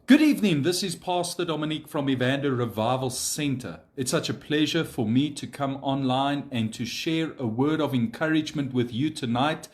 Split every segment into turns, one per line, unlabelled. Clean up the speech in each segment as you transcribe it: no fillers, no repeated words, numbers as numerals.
Good evening, this is Pastor Dominique from Evander Revival Center. It's such a pleasure for me to come online and to share a word of encouragement with you tonight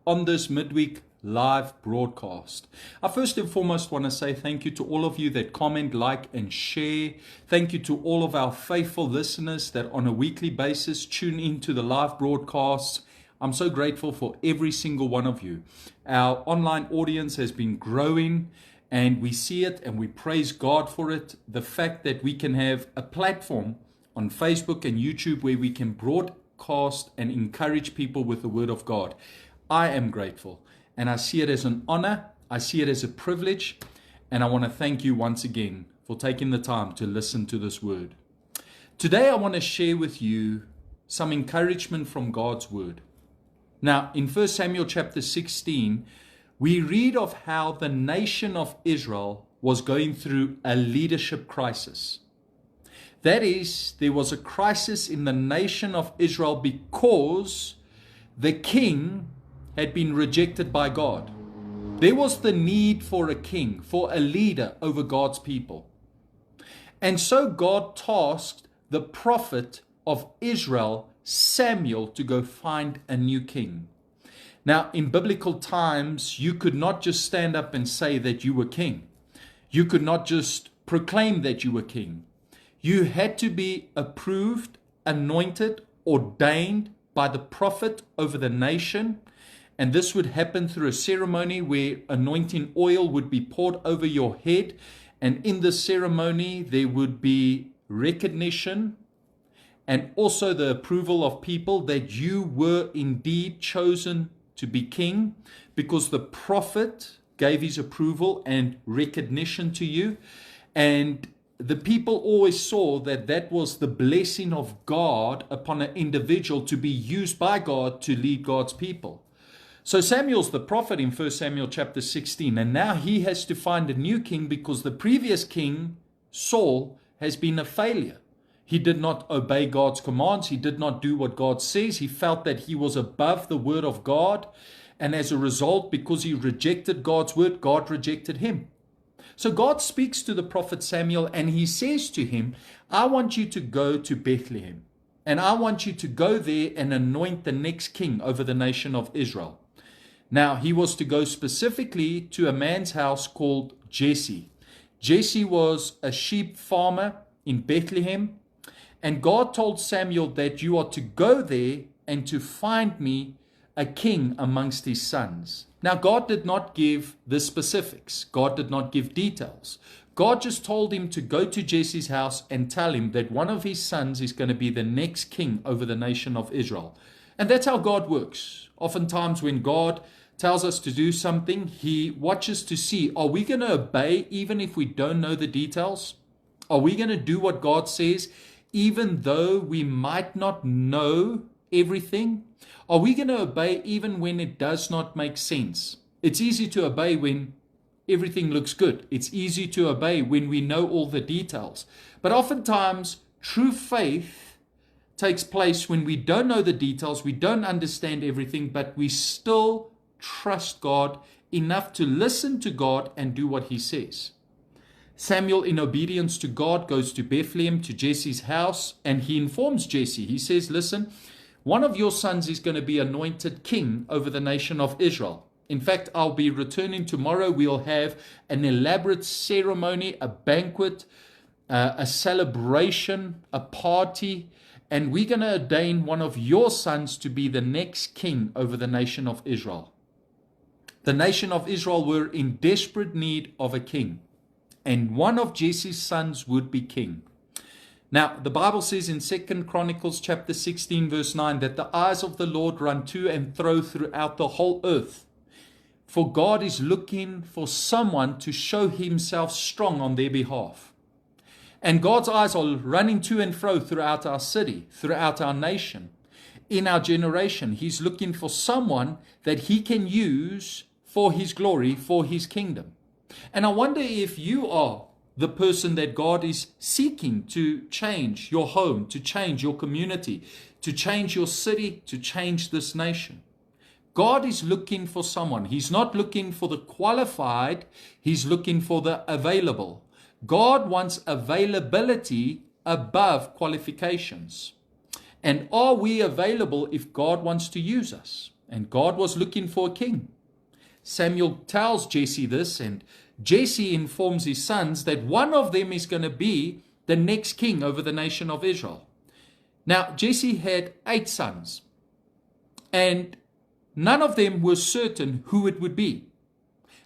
on this midweek live broadcast. I first and foremost want to say thank you to all of you that comment, like, and share. Thank you to all of our faithful listeners that on a weekly basis tune into the live broadcasts. I'm so grateful for every single one of you. Our online audience has been growing, and we see it and we praise God for it. The fact that we can have a platform on Facebook and YouTube where we can broadcast and encourage people with the Word of God. I am grateful, and I see it as an honor. I see it as a privilege, and I want to thank you once again for taking the time to listen to this word. Today I want to share with you some encouragement from God's Word. Now, in 1 Samuel chapter 16, we read of how the nation of Israel was going through a leadership crisis. That is, there was a crisis in the nation of Israel because the king had been rejected by God. There was the need for a king, for a leader over God's people. And so God tasked the prophet of Israel, Samuel, to go find a new king. Now, in biblical times, you could not just stand up and say that you were king. You could not just proclaim that you were king. You had to be approved, anointed, ordained by the prophet over the nation. And this would happen through a ceremony where anointing oil would be poured over your head. And in this ceremony, there would be recognition and also the approval of people that you were indeed chosen to be king, because the prophet gave his approval and recognition to you. And the people always saw that that was the blessing of God upon an individual to be used by God to lead God's people. So Samuel's the prophet in 1 Samuel chapter 16, and now he has to find a new king because the previous king, Saul, has been a failure. He did not obey God's commands. He did not do what God says. He felt that he was above the word of God. And as a result, because he rejected God's word, God rejected him. So God speaks to the prophet Samuel and he says to him, I want you to go to Bethlehem. And I want you to go there and anoint the next king over the nation of Israel. Now, he was to go specifically to a man's house called Jesse. Jesse was a sheep farmer in Bethlehem. And God told Samuel that you are to go there and to find me a king amongst his sons. Now, God did not give the specifics. God did not give details. God just told him to go to Jesse's house and tell him that one of his sons is going to be the next king over the nation of Israel. And that's how God works. Oftentimes when God tells us to do something, he watches to see, are we going to obey even if we don't know the details? Are we going to do what God says even though we might not know everything? Are we going to obey even when it does not make sense? It's easy to obey when everything looks good. It's easy to obey when we know all the details. But oftentimes, true faith takes place when we don't know the details, we don't understand everything, but we still trust God enough to listen to God and do what he says. Samuel, in obedience to God, goes to Bethlehem, to Jesse's house, and he informs Jesse. He says, listen, one of your sons is going to be anointed king over the nation of Israel. In fact, I'll be returning tomorrow. We'll have an elaborate ceremony, a banquet, a celebration, a party, and we're going to ordain one of your sons to be the next king over the nation of Israel. The nation of Israel were in desperate need of a king. And one of Jesse's sons would be king. Now, the Bible says in 2 Chronicles chapter 16, verse 9, that the eyes of the Lord run to and fro throughout the whole earth. For God is looking for someone to show himself strong on their behalf. And God's eyes are running to and fro throughout our city, throughout our nation, in our generation. He's looking for someone that he can use for his glory, for his kingdom. And I wonder if you are the person that God is seeking to change your home, to change your community, to change your city, to change this nation. God is looking for someone. He's not looking for the qualified. He's looking for the available. God wants availability above qualifications. And are we available if God wants to use us? And God was looking for a king. Samuel tells Jesse this, and Jesse informs his sons that one of them is going to be the next king over the nation of Israel. Now, Jesse had 8 sons, and none of them were certain who it would be.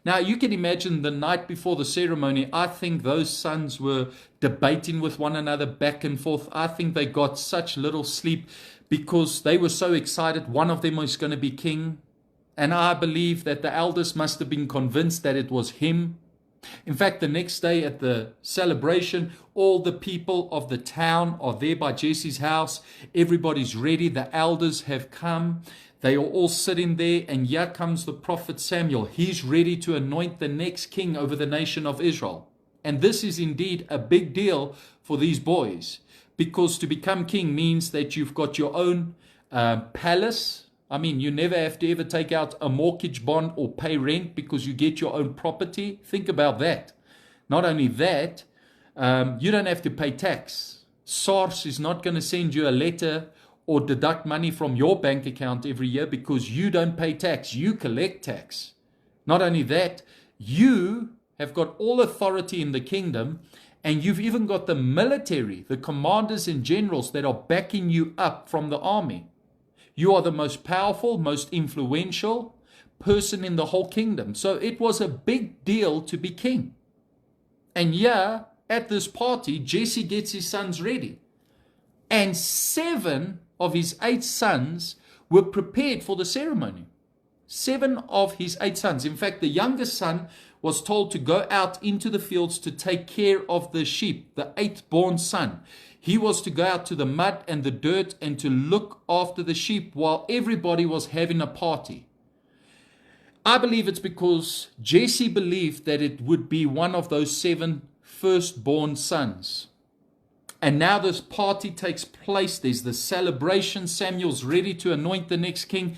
Now, you can imagine the night before the ceremony, I think those sons were debating with one another back and forth. I think they got such little sleep because they were so excited. One of them was going to be king. And I believe that the elders must have been convinced that it was him. In fact, the next day at the celebration, all the people of the town are there by Jesse's house. Everybody's ready. The elders have come. They are all sitting there, and here comes the prophet Samuel. He's ready to anoint the next king over the nation of Israel. And this is indeed a big deal for these boys, because to become king means that you've got your own palace. I mean, you never have to ever take out a mortgage bond or pay rent because you get your own property. Think about that. Not only that, you don't have to pay tax. SARS is not going to send you a letter or deduct money from your bank account every year because you don't pay tax. You collect tax. Not only that, you have got all authority in the kingdom, and you've even got the military, the commanders and generals that are backing you up from the army. You are the most powerful, most influential person in the whole kingdom. So it was a big deal to be king. And yeah, at this party, Jesse gets his sons ready. And 7 of his 8 sons were prepared for the ceremony. 7 of his 8 sons. In fact, the youngest son was told to go out into the fields to take care of the sheep, the 8th born son. He was to go out to the mud and the dirt and to look after the sheep while everybody was having a party. I believe it's because Jesse believed that it would be one of those 7 firstborn sons. And now this party takes place. There's the celebration. Samuel's ready to anoint the next king.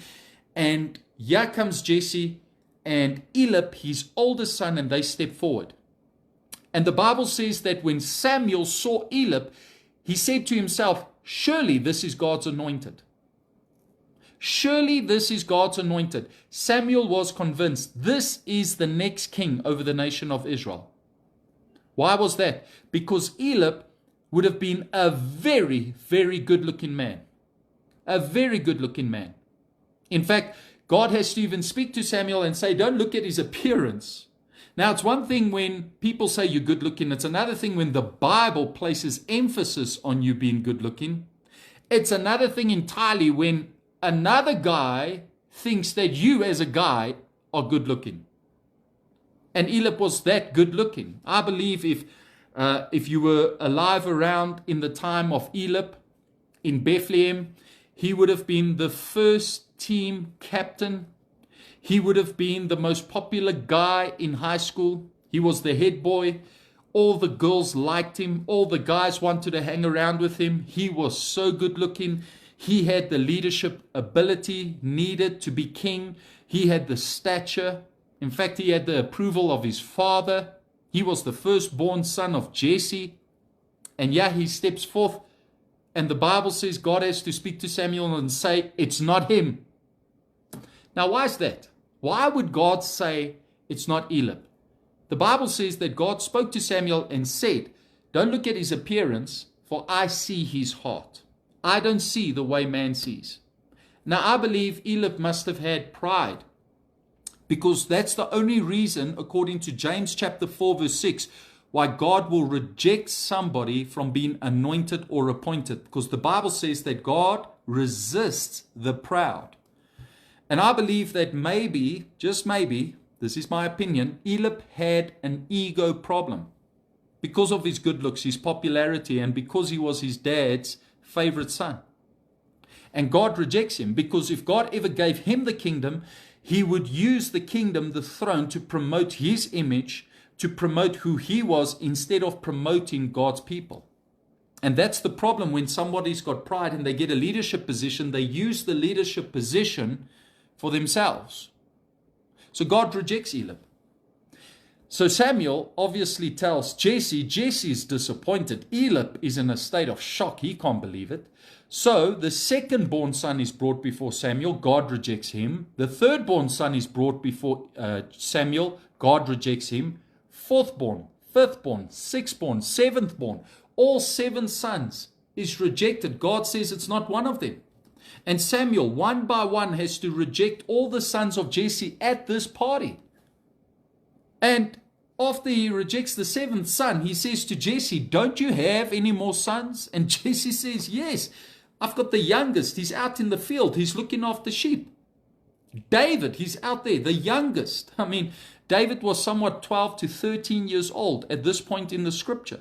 And here comes Jesse and Eliab, his oldest son, and they step forward. And the Bible says that when Samuel saw Eliab, he said to himself, surely this is God's anointed. Surely this is God's anointed. Samuel was convinced this is the next king over the nation of Israel. Why was that? Because Eliab would have been a very, very good-looking man. A very good-looking man. In fact, God has to even speak to Samuel and say, don't look at his appearance. Now, it's one thing when people say you're good looking. It's another thing when the Bible places emphasis on you being good looking. It's another thing entirely when another guy thinks that you as a guy are good looking. And Eliab was that good looking. I believe if you were alive around in the time of Eliab in Bethlehem, he would have been the first team captain. He would have been the most popular guy in high school. He was the head boy. All the girls liked him. All the guys wanted to hang around with him. He was so good looking. He had the leadership ability needed to be king. He had the stature. In fact, he had the approval of his father. He was the firstborn son of Jesse. And yeah, he steps forth. And the Bible says God has to speak to Samuel and say, it's not him. Now, why is that? Why would God say it's not Eliab? The Bible says that God spoke to Samuel and said, don't look at his appearance, for I see his heart. I don't see the way man sees. Now, I believe Eliab must have had pride, because that's the only reason, according to James chapter 4, verse 6, why God will reject somebody from being anointed or appointed, because the Bible says that God resists the proud. And I believe that maybe, just maybe, this is my opinion, Eliab had an ego problem because of his good looks, his popularity, and because he was his dad's favorite son. And God rejects him, because if God ever gave him the kingdom, he would use the kingdom, the throne, to promote his image, to promote who he was, instead of promoting God's people. And that's the problem when somebody's got pride and they get a leadership position. They use the leadership position for themselves. So God rejects Eliab. So Samuel obviously tells Jesse. Jesse's disappointed. Eliab is in a state of shock. He can't believe it. So the second-born son is brought before Samuel. God rejects him. The third-born son is brought before Samuel. God rejects him. Fourth-born, fifth-born, sixth-born, seventh-born, all 7 sons is rejected. God says it's not one of them. And Samuel, one by one, has to reject all the sons of Jesse at this party. And after he rejects the 7th son, he says to Jesse, don't you have any more sons? And Jesse says, yes, I've got the youngest. He's out in the field. He's looking after sheep. David, he's out there, the youngest. I mean, David was somewhat 12 to 13 years old at this point in the scripture.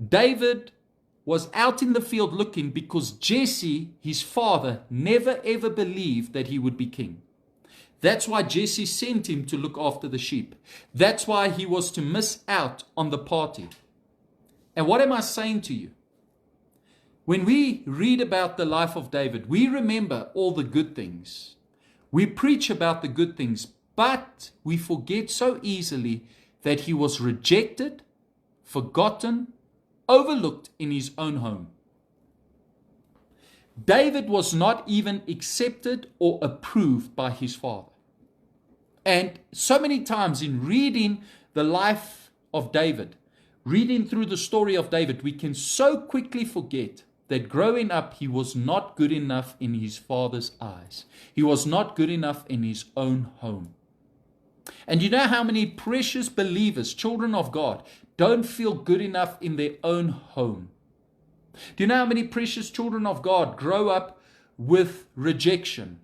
David was out in the field looking because Jesse, his father, never ever believed that he would be king. That's why Jesse sent him to look after the sheep. That's why he was to miss out on the party. And what am I saying to you? When we read about the life of David, we remember all the good things. We preach about the good things, but we forget so easily that he was rejected, forgotten, overlooked in his own home. David was not even accepted or approved by his father. And so many times in reading the life of David, reading through the story of David, we can so quickly forget that growing up, he was not good enough in his father's eyes. He was not good enough in his own home. And you know how many precious believers, children of God, don't feel good enough in their own home? Do you know how many precious children of God grow up with rejection,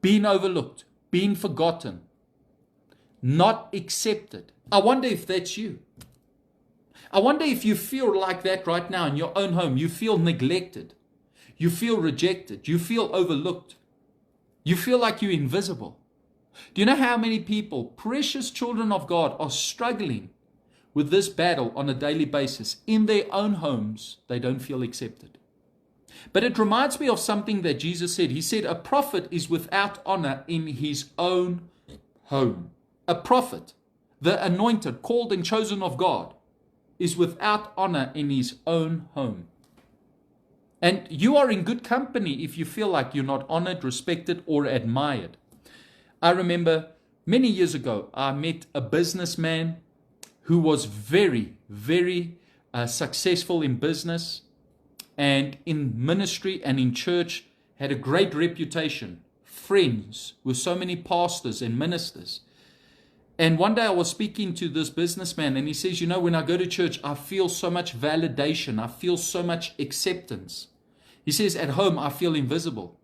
being overlooked, being forgotten, not accepted? I wonder if that's you. I wonder if you feel like that right now in your own home. You feel neglected. You feel rejected. You feel overlooked. You feel like you're invisible. Do you know how many people, precious children of God, are struggling with this battle on a daily basis? In their own homes, they don't feel accepted. But it reminds me of something that Jesus said. He said, a prophet is without honor in his own home. A prophet, the anointed, called and chosen of God, is without honor in his own home. And you are in good company if you feel like you're not honored, respected, or admired. I remember many years ago, I met a businessman who was very, very successful in business and in ministry and in church, had a great reputation, friends with so many pastors and ministers. And one day I was speaking to this businessman and he says, you know, when I go to church, I feel so much validation. I feel so much acceptance. He says, at home, I feel invisible.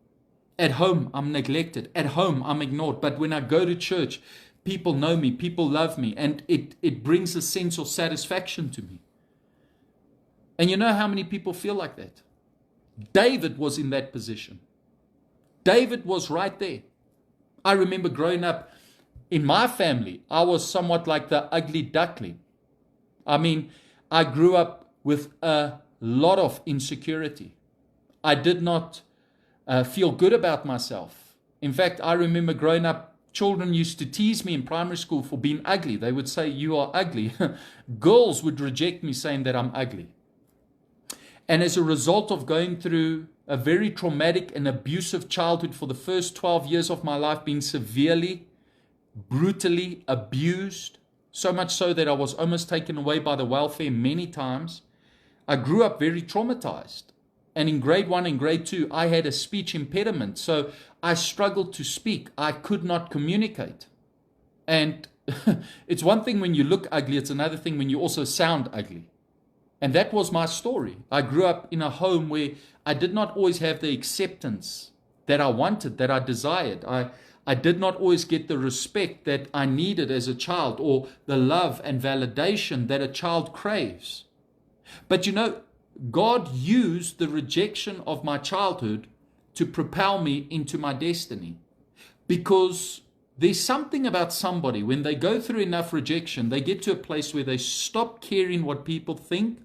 At home, I'm neglected. At home, I'm ignored. But when I go to church, people know me, people love me, and it brings a sense of satisfaction to me. And you know how many people feel like that? David was in that position. David was right there. I remember growing up in my family, I was somewhat like the ugly duckling. I mean, I grew up with a lot of insecurity. I did not feel good about myself. In fact, I remember growing up, children used to tease me in primary school for being ugly. They would say, you are ugly. Girls would reject me saying that I'm ugly. And as a result of going through a very traumatic and abusive childhood for the first 12 years of my life, being severely, brutally abused, so much so that I was almost taken away by the welfare many times, I grew up very traumatized. And in grade 1 and grade 2, I had a speech impediment. So I struggled to speak. I could not communicate. And it's one thing when you look ugly, it's another thing when you also sound ugly. And that was my story. I grew up in a home where I did not always have the acceptance that I wanted, that I desired. I did not always get the respect that I needed as a child, or the love and validation that a child craves. But you know, God used the rejection of my childhood to propel me into my destiny. Because there's something about somebody, when they go through enough rejection, they get to a place where they stop caring what people think,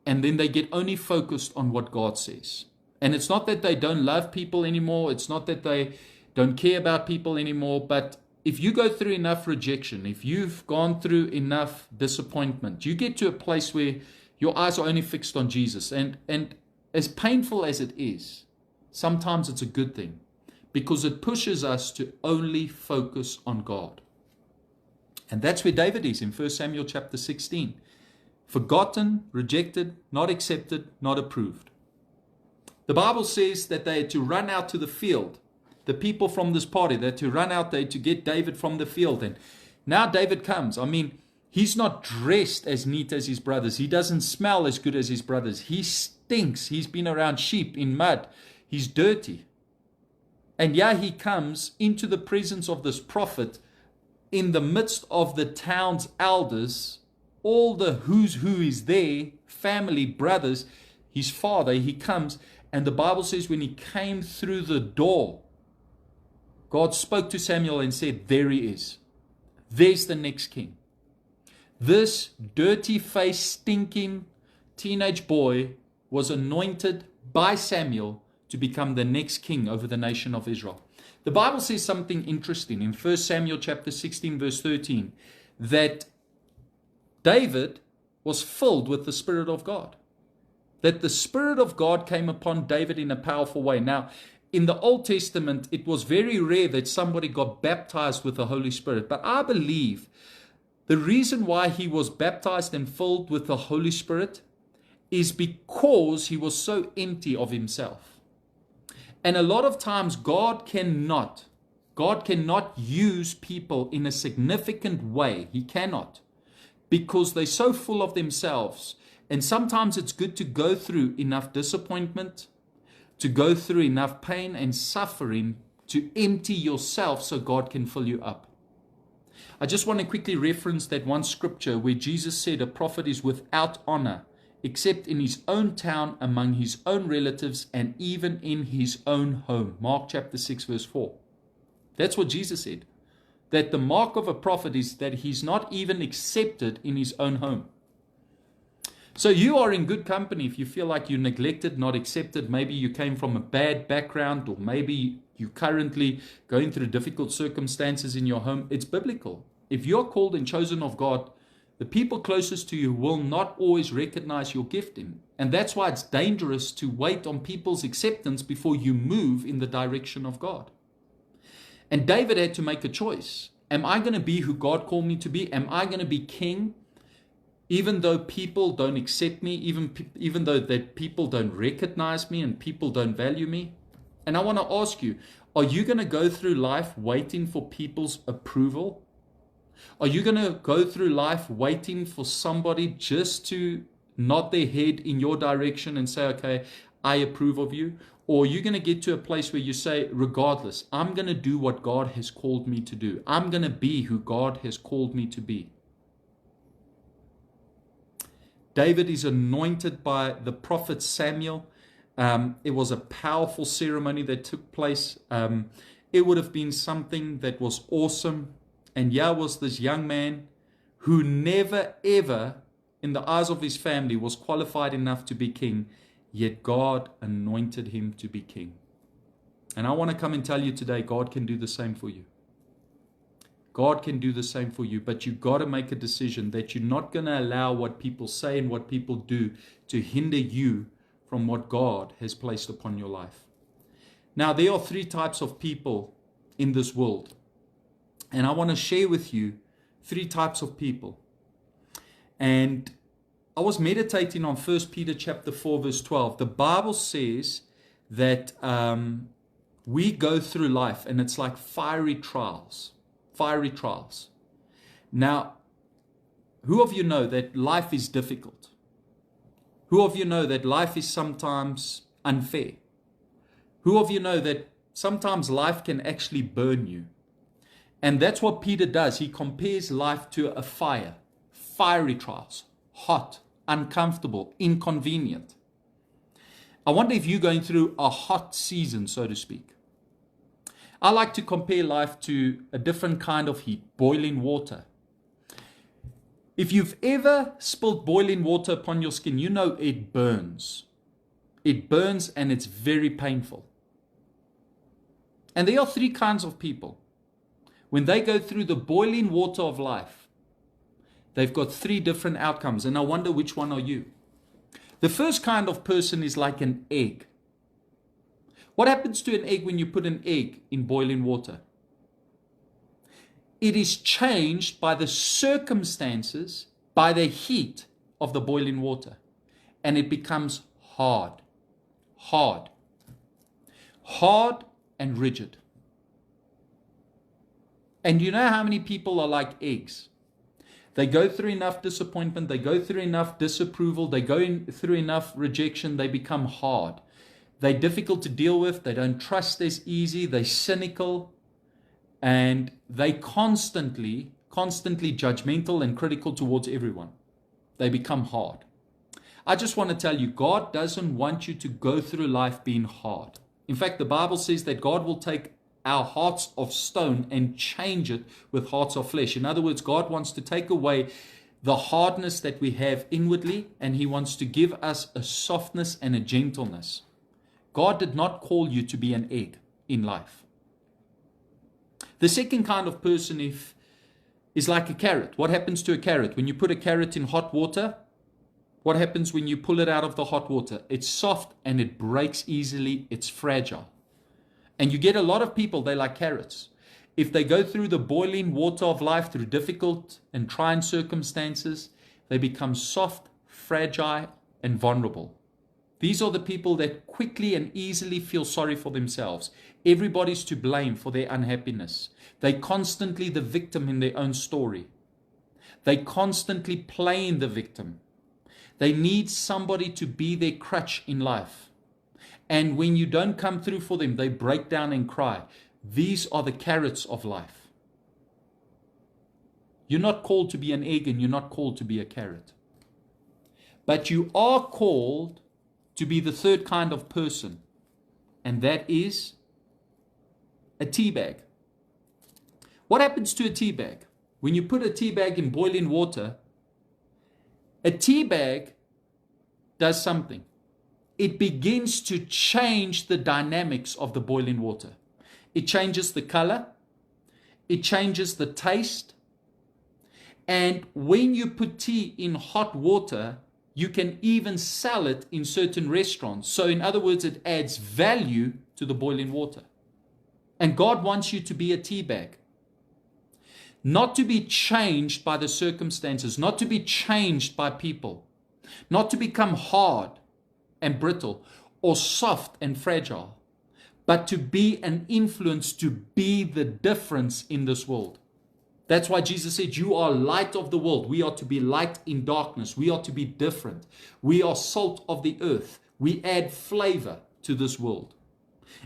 and then they get only focused on what God says. And it's not that they don't love people anymore. It's not that they don't care about people anymore. But if you go through enough rejection, if you've gone through enough disappointment, you get to a place where your eyes are only fixed on Jesus. And as painful as it is, sometimes it's a good thing, because it pushes us to only focus on God. And that's where David is in 1 Samuel chapter 16. Forgotten, rejected, not accepted, not approved. The Bible says that they had to run out to the field. The people from this party, they had to run out there to get David from the field. And now David comes. I mean, he's not dressed as neat as his brothers. He doesn't smell as good as his brothers. He stinks. He's been around sheep in mud. He's dirty. And yeah, he comes into the presence of this prophet in the midst of the town's elders, all the who's who is there, family, brothers, his father. He comes, and the Bible says when he came through the door, God spoke to Samuel and said, there he is. There's the next king. This dirty-faced, stinking teenage boy was anointed by Samuel to become the next king over the nation of Israel. The Bible says something interesting in 1 Samuel chapter 16 verse 13, that David was filled with the Spirit of God. That the Spirit of God came upon David in a powerful way. Now, in the Old Testament, it was very rare that somebody got baptized with the Holy Spirit. But I believe the reason why he was baptized and filled with the Holy Spirit is because he was so empty of himself. And a lot of times God cannot use people in a significant way. He cannot, because they're so full of themselves. And sometimes it's good to go through enough disappointment, to go through enough pain and suffering to empty yourself so God can fill you up. I just want to quickly reference that one scripture where Jesus said a prophet is without honor, except in his own town, among his own relatives, and even in his own home. Mark chapter 6 verse 4. That's what Jesus said. That the mark of a prophet is that he's not even accepted in his own home. So you are in good company if you feel like you're neglected, not accepted. Maybe you came from a bad background, or maybe you're currently going through difficult circumstances in your home. It's biblical. If you're called and chosen of God, the people closest to you will not always recognize your gifting. And that's why it's dangerous to wait on people's acceptance before you move in the direction of God. And David had to make a choice. Am I going to be who God called me to be? Am I going to be king? Even though people don't accept me, even though that people don't recognize me and people don't value me? And I want to ask you, are you going to go through life waiting for people's approval? Are you going to go through life waiting for somebody just to nod their head in your direction and say, okay, I approve of you? Or are you going to get to a place where you say, regardless, I'm going to do what God has called me to do. I'm going to be who God has called me to be. David is anointed by the prophet Samuel. It was a powerful ceremony that took place. It would have been something that was awesome. And here was this young man who never ever, in the eyes of his family, was qualified enough to be king. Yet God anointed him to be king. And I want to come and tell you today, God can do the same for you. God can do the same for you, but you've got to make a decision that you're not going to allow what people say and what people do to hinder you from what God has placed upon your life. Now, there are three types of people in this world. And I want to share with you three types of people. And I was meditating on 1 Peter chapter 4 verse 12. The Bible says that we go through life and it's like fiery trials. Fiery trials. Now, who of you know that life is difficult? Who of you know that life is sometimes unfair? Who of you know that sometimes life can actually burn you? And that's what Peter does. He compares life to a fire. Fiery trials. Hot, uncomfortable, inconvenient. I wonder if you're going through a hot season, so to speak. I like to compare life to a different kind of heat, boiling water. If you've ever spilled boiling water upon your skin, you know it burns. It burns and it's very painful. And there are three kinds of people. When they go through the boiling water of life, they've got three different outcomes. And I wonder, which one are you? The first kind of person is like an egg. What happens to an egg when you put an egg in boiling water? It is changed by the circumstances, by the heat of the boiling water. And it becomes hard. Hard. Hard and rigid. And you know how many people are like eggs? They go through enough disappointment, they go through enough disapproval, they go through enough rejection, they become hard. They're difficult to deal with, they don't trust as easy, they're cynical, and they constantly judgmental and critical towards everyone. They become hard. I just want to tell you, God doesn't want you to go through life being hard. In fact, the Bible says that God will take our hearts of stone and change it with hearts of flesh. In other words, God wants to take away the hardness that we have inwardly, and He wants to give us a softness and a gentleness. God did not call you to be an egg in life. The second kind of person is like a carrot. What happens to a carrot? When you put a carrot in hot water, what happens when you pull it out of the hot water? It's soft and it breaks easily. It's fragile. And you get a lot of people, they like carrots. If they go through the boiling water of life, through difficult and trying circumstances, they become soft, fragile, and vulnerable. These are the people that quickly and easily feel sorry for themselves. Everybody's to blame for their unhappiness. They're constantly the victim in their own story. They constantly playing the victim. They need somebody to be their crutch in life. And when you don't come through for them, they break down and cry. These are the carrots of life. You're not called to be an egg, and you're not called to be a carrot. But you are called to be the third kind of person, and that is a tea bag. What happens to a tea bag? When you put a tea bag in boiling water, a tea bag does something. It begins to change the dynamics of the boiling water. It changes the color. It changes the taste. And when you put tea in hot water, you can even sell it in certain restaurants. So in other words, it adds value to the boiling water. And God wants you to be a tea bag. Not to be changed by the circumstances, not to be changed by people, not to become hard and brittle or soft and fragile, but to be an influence, to be the difference in this world. That's why Jesus said, you are light of the world. We are to be light in darkness. We are to be different. We are salt of the earth. We add flavor to this world.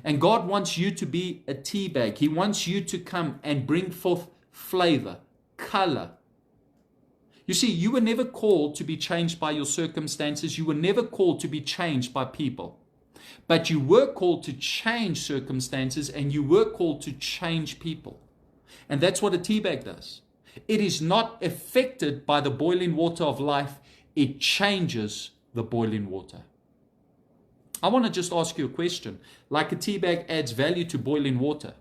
And God wants you to be a tea bag. He wants you to come and bring forth flavor, color. You see, you were never called to be changed by your circumstances. You were never called to be changed by people. But you were called to change circumstances, and you were called to change people. And that's what a tea bag does. It is not affected by the boiling water of life. It changes the boiling water. I want to just ask you a question. Like a tea bag adds value to boiling water,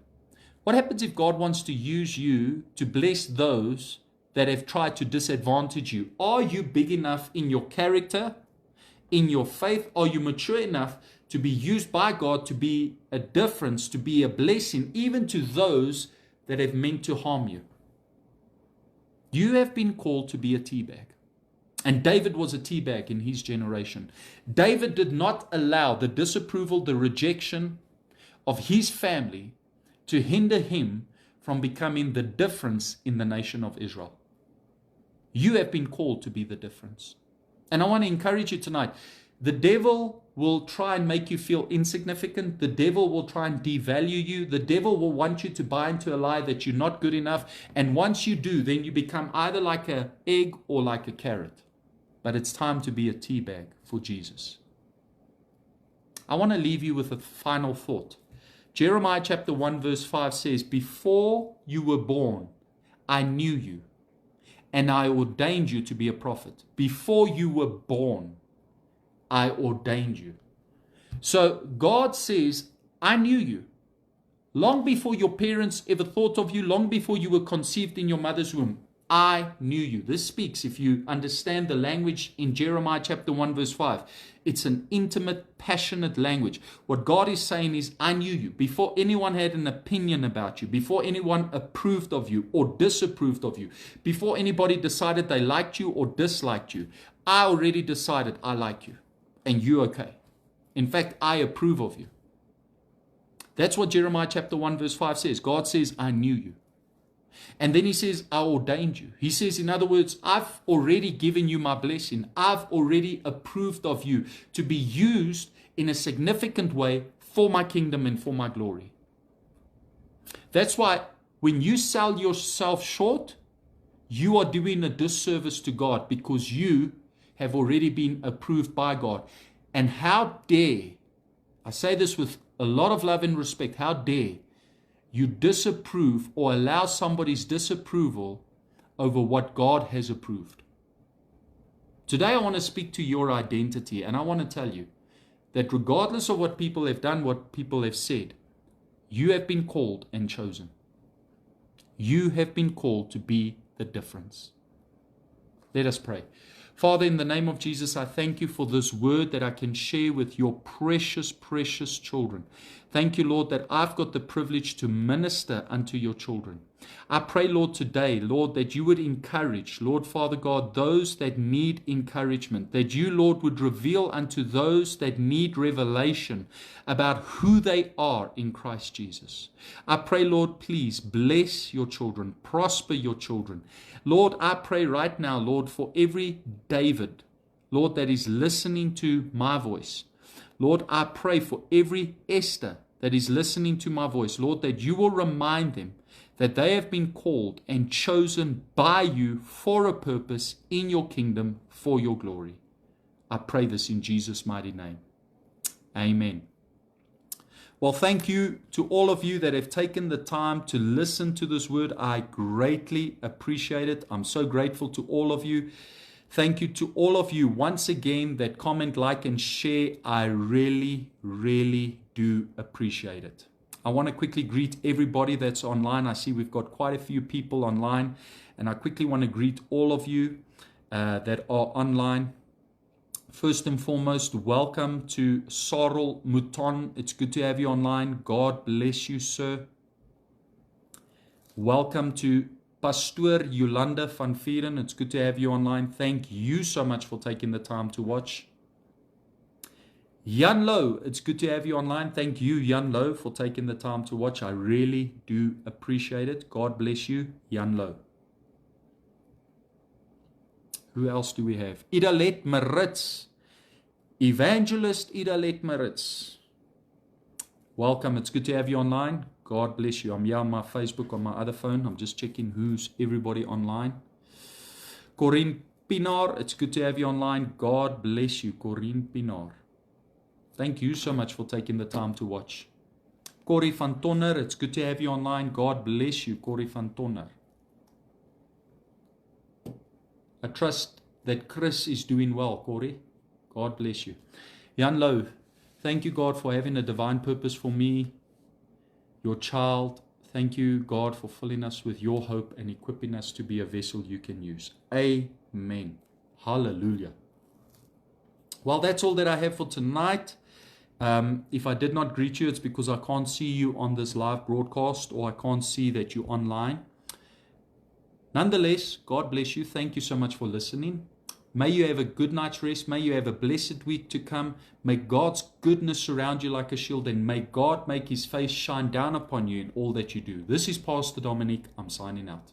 what happens if God wants to use you to bless those that have tried to disadvantage you? Are you big enough in your character, in your faith? Are you mature enough to be used by God to be a difference, to be a blessing, even to those that have meant to harm you? You have been called to be a tea bag. And David was a tea bag in his generation. David did not allow the disapproval, the rejection of his family to hinder him from becoming the difference in the nation of Israel. You have been called to be the difference. And I want to encourage you tonight. The devil will try and make you feel insignificant. The devil will try and devalue you. The devil will want you to buy into a lie that you're not good enough. And once you do, then you become either like an egg or like a carrot. But it's time to be a tea bag for Jesus. I want to leave you with a final thought. Jeremiah chapter 1 verse 5 says, before you were born, I knew you, and I ordained you to be a prophet. Before you were born, I ordained you. So God says, I knew you. Long before your parents ever thought of you, long before you were conceived in your mother's womb, I knew you. This speaks, if you understand the language in Jeremiah chapter 1 verse 5, it's an intimate, passionate language. What God is saying is, I knew you. Before anyone had an opinion about you, before anyone approved of you or disapproved of you, before anybody decided they liked you or disliked you, I already decided I like you and you're okay. In fact, I approve of you. That's what Jeremiah chapter 1 verse 5 says. God says, I knew you. And then he says, I ordained you. He says, in other words, I've already given you my blessing. I've already approved of you to be used in a significant way for my kingdom and for my glory. That's why when you sell yourself short, you are doing a disservice to God, because you have already been approved by God. And how dare, I say this with a lot of love and respect, how dare you disapprove or allow somebody's disapproval over what God has approved. Today I want to speak to your identity, and I want to tell you that regardless of what people have done, what people have said, you have been called and chosen. You have been called to be the difference. Let us pray. Father, in the name of Jesus, I thank you for this word that I can share with your precious, precious children. Thank you, Lord, that I've got the privilege to minister unto your children. I pray, Lord, today, Lord, that you would encourage, Lord, Father God, those that need encouragement, that you, Lord, would reveal unto those that need revelation about who they are in Christ Jesus. I pray, Lord, please bless your children, prosper your children. Lord, I pray right now, Lord, for every David, Lord, that is listening to my voice. Lord, I pray for every Esther that is listening to my voice, Lord, that you will remind them that they have been called and chosen by you for a purpose in your kingdom for your glory. I pray this in Jesus' mighty name. Amen. Well, thank you to all of you that have taken the time to listen to this word. I greatly appreciate it. I'm so grateful to all of you. Thank you to all of you once again that comment, like, and share. I really, really do appreciate it. I want to quickly greet everybody that's online. I see we've got quite a few people online, and I quickly want to greet all of you that are online. First and foremost, welcome to Sarel Mouton. It's good to have you online. God bless you, sir. Welcome to Pastor Yolanda van Vieren. It's good to have you online. Thank you so much for taking the time to watch. Jan Low, it's good to have you online. Thank you, Jan Low, for taking the time to watch. I really do appreciate it. God bless you, Jan Low. Who else do we have? Idalet Maritz. Evangelist Idalet Maritz. Welcome. It's good to have you online. God bless you. I'm here on my Facebook, on my other phone. I'm just checking who's everybody online. Corinne Pinar, it's good to have you online. God bless you, Corinne Pinar. Thank you so much for taking the time to watch. Corrie van Tonner, it's good to have you online. God bless you, Corrie van Tonner. I trust that Chris is doing well, Corey. God bless you. Jan Low, thank you, God, for having a divine purpose for me, your child. Thank you, God, for filling us with your hope and equipping us to be a vessel you can use. Amen. Hallelujah. Well, that's all that I have for tonight. If I did not greet you, it's because I can't see you on this live broadcast, or I can't see that you're online. Nonetheless, God bless you. Thank you so much for listening. May you have a good night's rest. May you have a blessed week to come. May God's goodness surround you like a shield, and may God make his face shine down upon you in all that you do. This is Pastor Dominic. I'm signing out.